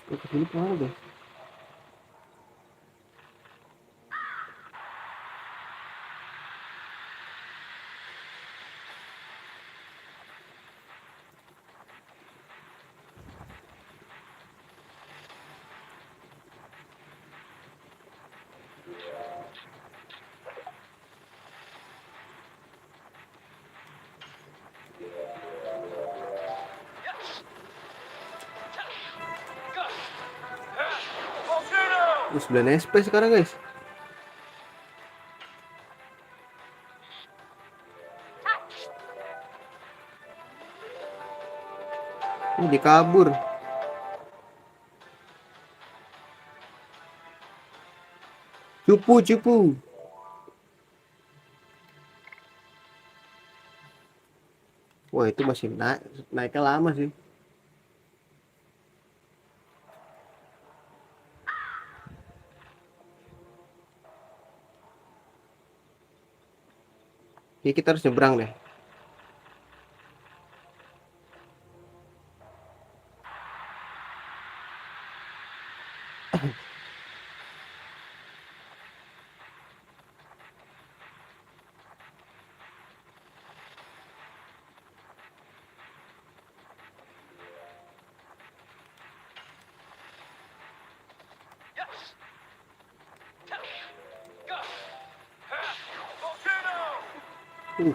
Ke sini kemana guys? Oh, 9 SP sekarang guys. Ini dikabur. Cupu. Wah, itu masih naiknya lama sih. Jadi kita harus nyebrang deh.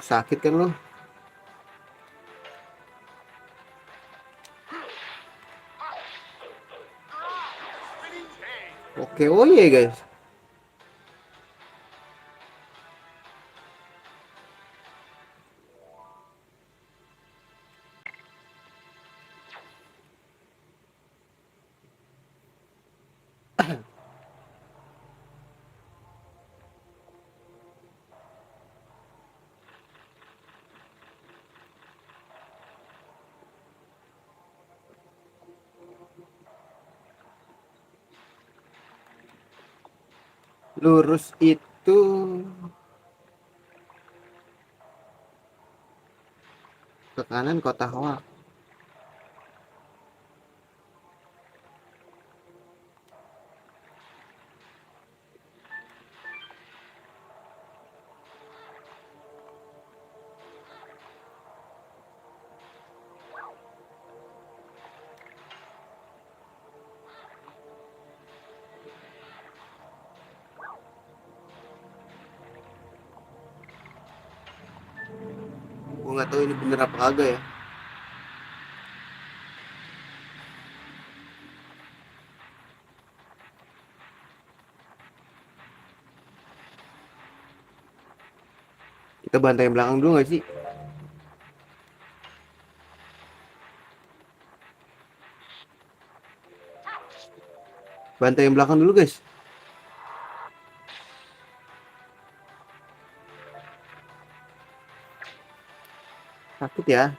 Sakit kan lo? Oke, oh iya guys. Lurus itu ke kanan kota Hoak. Gue nggak tahu ini bener apa kagak ya. Kita bantai yang belakang dulu nggak sih? Bantai yang belakang dulu guys. Takut ya.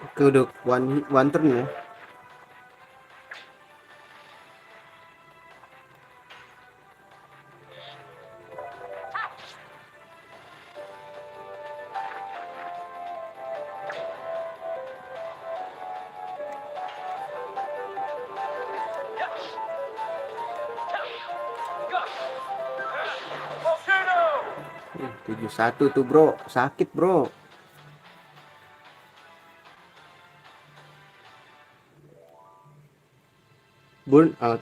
Oke, udah one turn ya. Tujuh satu tuh bro, sakit bro. Burn out.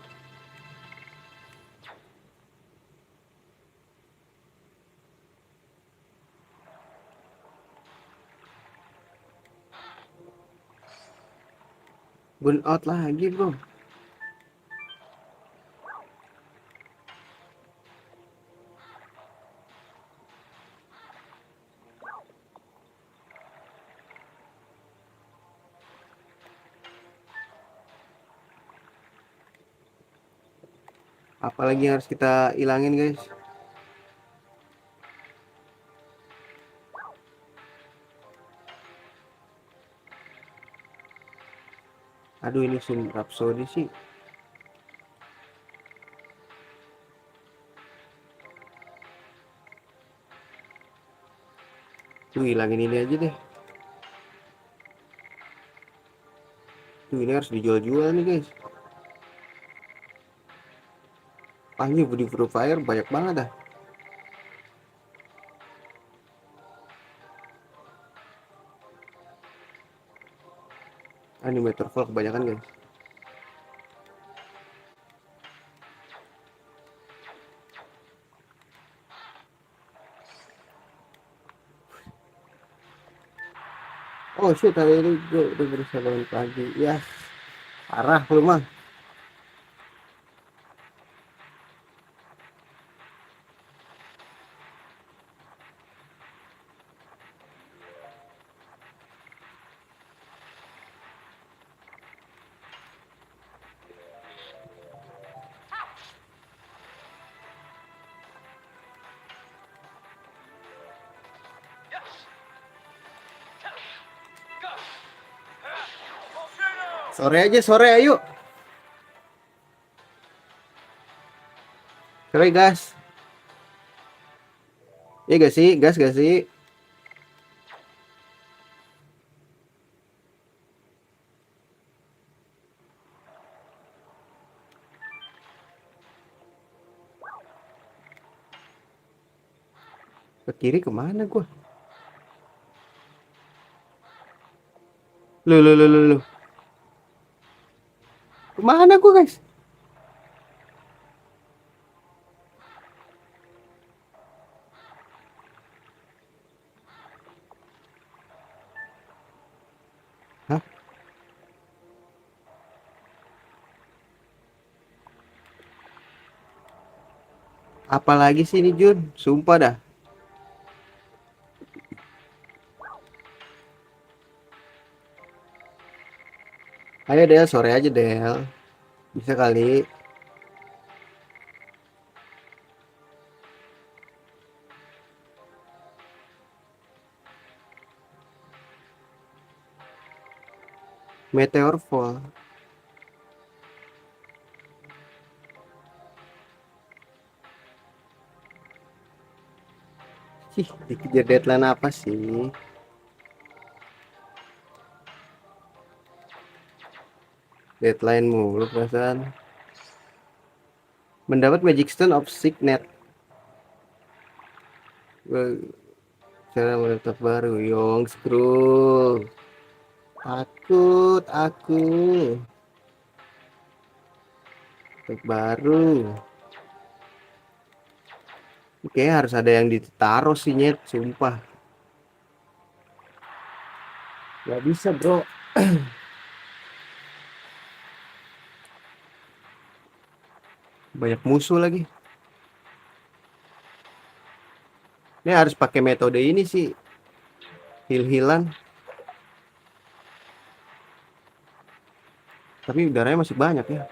Burn out lagi bro. Apalagi yang harus kita ilangin guys? Aduh, ini Sim Rhapsody sih. Tuh, hilangin ini aja deh. Tuh, ini harus dijual-jual nih guys. Ah, ini body fire banyak banget dah. Animator Fall kebanyakan guys. Oh shit, hari ini gue udah berusaha bangun pagi. Ya, parah lu mah. Sore aja, sore ayo. Sore gas. Iya gak sih? Gas gak sih? Ke kiri kemana gua? Lu. Kemana gua guys? Hah? Apalagi sih ini Jun? Sumpah dah. Ayo Del, sore aja Del. Bisa kali. Meteor Fall. Cih, dikejar deadline apa sih? Deadline mulu perasaan. Mendapat Magic Stone of Signet. Cara menetap baru. Yong Screw. Takut aku. Menetap baru. Oke, harus ada yang ditaruh sih nyet. Sumpah. Gak bisa bro. Banyak musuh lagi. Ini harus pakai metode ini sih. Heal-healan. Tapi udaranya masih banyak ya.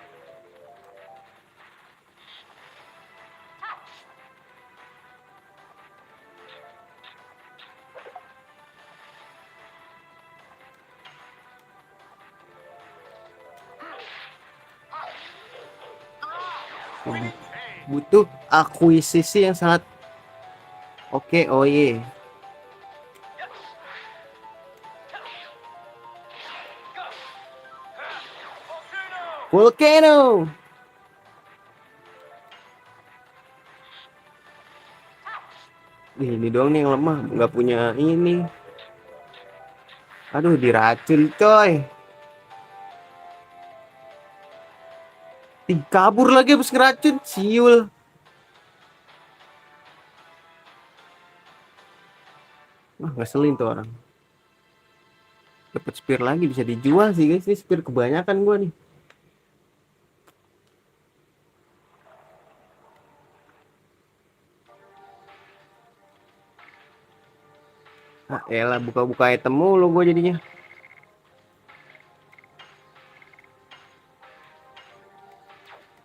Butuh akuisisi yang sangat oke. Oh iya. Volcano. Ini doang nih yang lemah, nggak punya ini. Aduh, diracun coy. Ih, kabur lagi habis ngeracun, siul. Wah, ngeselin tuh orang. Dapat spear lagi bisa dijual sih guys. Ini spear kebanyakan gua nih. Ah, elah buka-buka item mulu gua jadinya.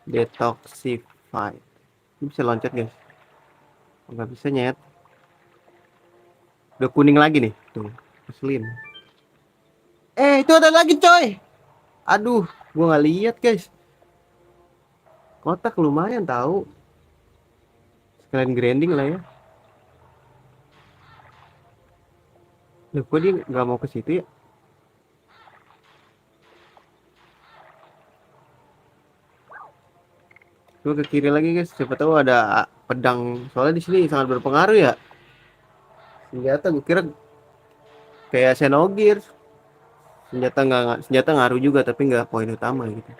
Detoxify. Ini bisa loncat guys. Nggak bisa nyet. Udah kuning lagi nih. Tuh, ngeselin. Itu ada lagi coy. Aduh, gua nggak lihat guys. Kotak lumayan tahu. Sekalian grinding lah ya. Loh, kok dia nggak mau ke situ ya? Coba ke kiri lagi guys. Siapa tahu ada pedang. Soalnya di sini sangat berpengaruh ya. Senjata gue kira kayak Xenogears. Senjata ngaruh juga tapi nggak poin utama gitu.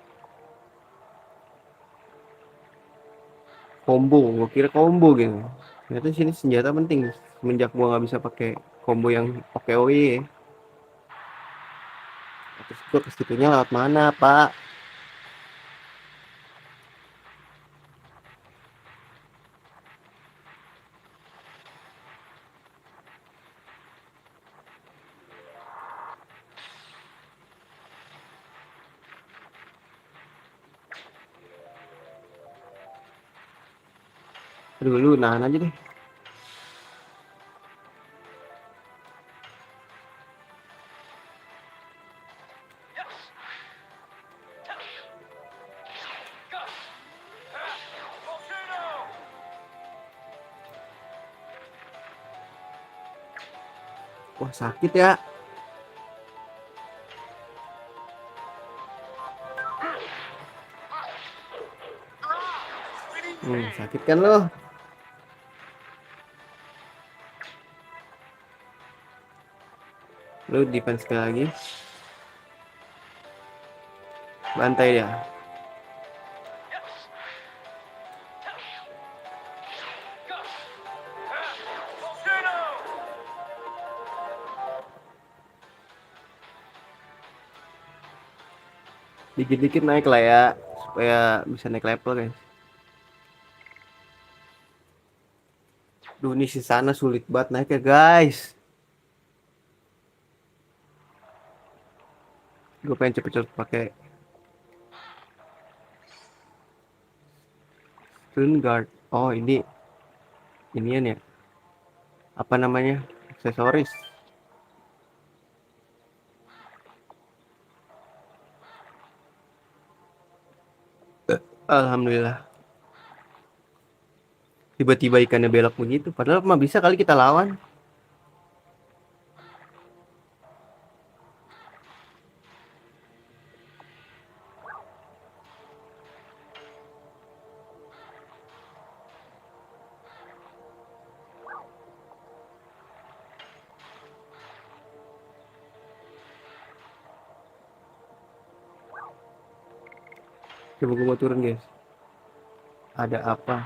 Combo, gue kira combo gitu. Ternyata sini senjata penting. Semenjak gua nggak bisa pakai combo yang oke OE. Terus gua ke situnya lewat mana, Pak? Aduh, lu nahan aja deh. Wah, sakit ya. Sakit kan lo? Lu defense sekali lagi. Bantai ya. Dikit-dikit naik lah ya. Supaya bisa naik level guys. Duh, ini si sana sulit banget naik ya guys. Gue pengen cepet-cepet pakai Stun Guard. Oh, inian ya. Apa namanya? Aksesoris. Alhamdulillah. Tiba-tiba ikannya belok begitu. Padahal mah bisa kali kita lawan. Coba gue mau turun guys. Ada apa?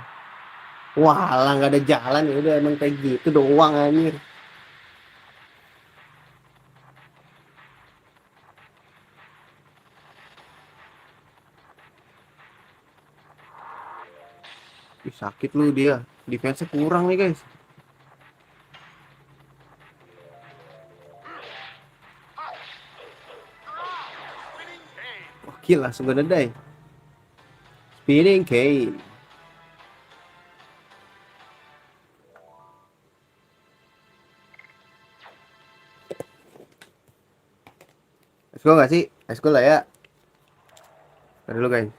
Wah, lah nggak ada jalan ya udah emang kayak gitu doang anjir. Ih, sakit lu dia. Defense kurang nih guys. Oke, langsung gak die. Spinning cane. Let's go gak sih? Let's go lah ya. Ntar dulu guys.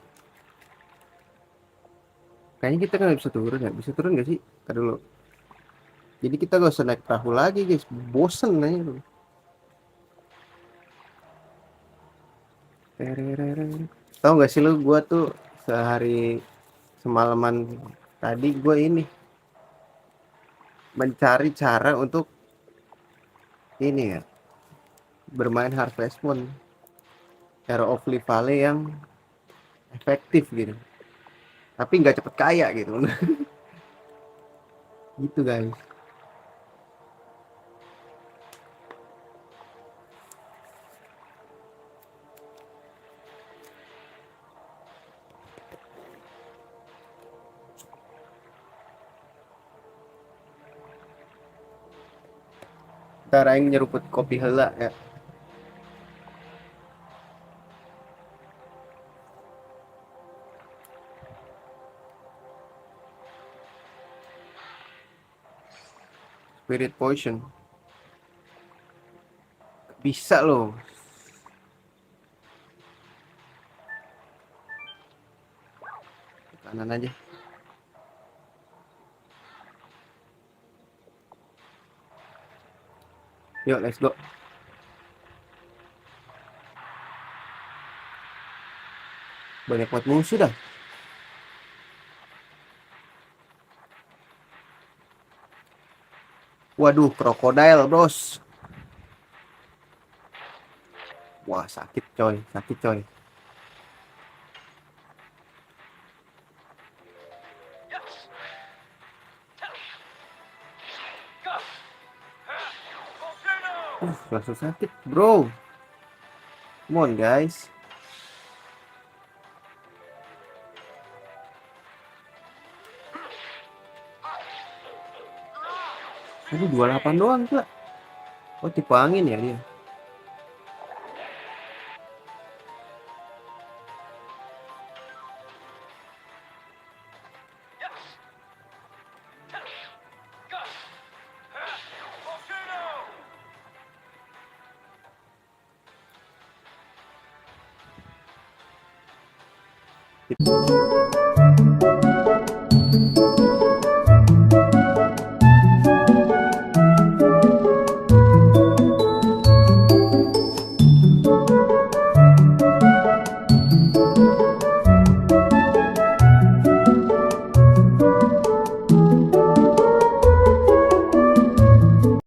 Kayaknya kita nggak bisa turun ya. Bisa turun gak sih? Ntar dulu. Jadi kita gak usah naik perahu lagi guys. Bosen aja lu. Tahu gak sih lu, gua tuh sehari semalaman tadi gue ini mencari cara untuk ini ya, bermain Harvest Moon Hero of Lee Valley yang efektif gitu, tapi nggak cepet kaya gitu. Gitu guys. Ntar aing nyeruput kopi heula ya. Spirit Potion bisa loh. Kanan aja. Yuk, let's go. Banyak banget musuh dah. Waduh, krokodil, bros. Wah, sakit coy, sakit coy. Langsung sakit, bro. Come on, guys. Aduh, 28 doang, Kak. Oh, tipe angin ya dia. Gitu.